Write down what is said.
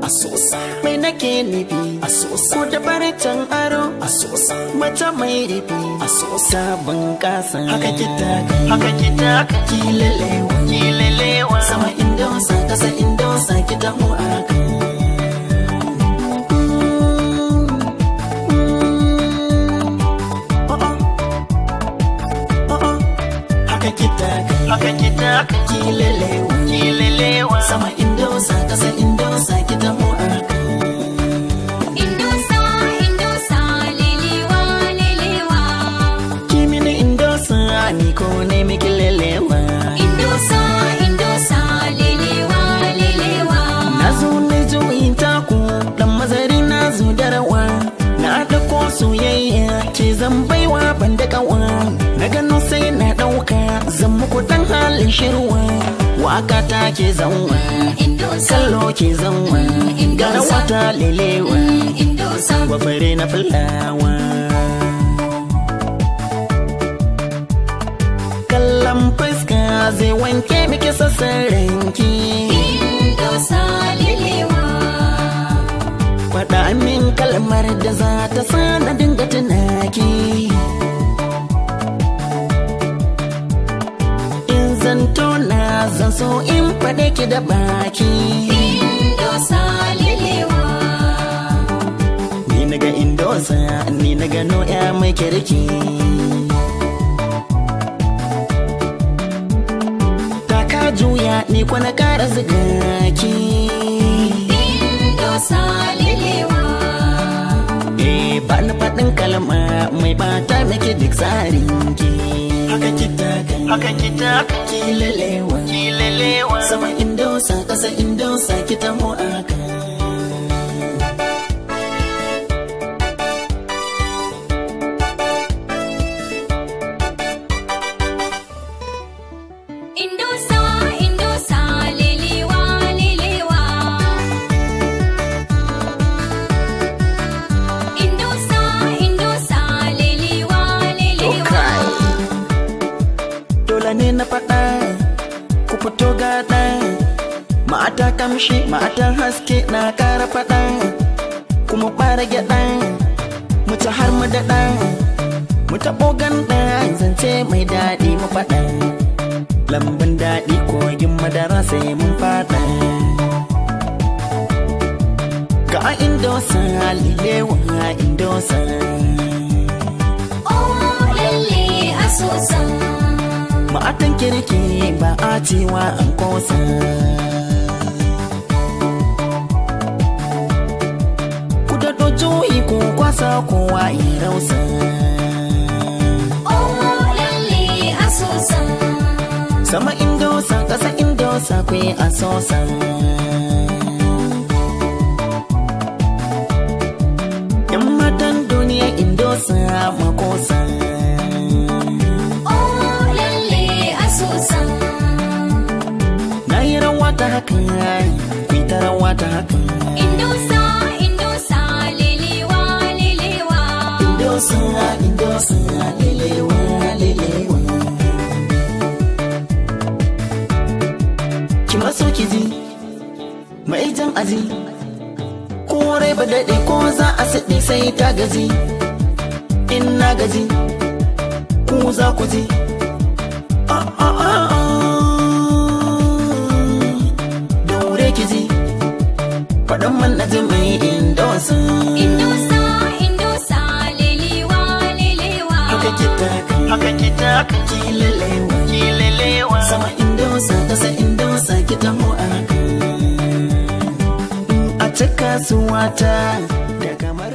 Asosa mai nake nufi, Asosa ko da barcin aro, Asosa mace mai rufi, Asosa bunƙasa. haka kitaka kilelewa, sama indosa, ƙasa indosa, ki taho a haka. haka kitaka kilelewa, sama indosa, ƙasa indosa, ki taho a haka. Kimini indosa, ni ko ne miki lelewa. Na zo na juyin taku, dan mazari na zo da rawa. Na ɗauko soyayya, ke zan baiwa ban da ƙawa. Na gano sai na ɗauka, zan muku ɗan halin shirwa. Waka ta ke zanwa, kallo ke zanwa, gara wata lelewa, gwafare na fulawa. Kallon fuska zai wanke miki sassan ranki. Faɗa min kalmar da za ta sa na dinga tunaki. In zanto na zan so in faɗe ki da baki. Ni naga indosa, ni naga no ya mai kirki. Taka juya ni kwana ƙara ziga ki. Ba na faɗin kalma mai bata miki duk tsarin ki. haka kitaka kilelewa, sama indosa, ƙasa indosa, ki taho a haka. Ne na faɗa ku fito gaɗa, mata kamshi matan haske na ƙara faɗa, kuma ɓara gyaɗa mu ci har mu daɗa, mu taɓo ganda zance mai daɗi mu faɗa, lambun daɗi kogin madara sai mun faɗa. Ga indosa lilewa indosa, matan kirki ba a cewa an kosa. Ku daɗo juyi ko kwasa kowa yi rausa. Sama indosa, ƙasa indosa, ku yi asosa. Yan matan duniya indosa makosa. Na yi rawa ta haka, ku yi ta rawa ta haka. Indosa, lelewa. Indosa, lelewa. Ki maso ki ji, mai jan aji. Ko rai ba daɗe ko za a siɗi sai ta gaji. In na gaji, ku za ku ji. Daure ki ji, faɗin man na ji mai indosa. lelewa Haka kitaka kilelewa, sama indosa, ƙasa indosa, ki taho a haka. A cika suwata da kamar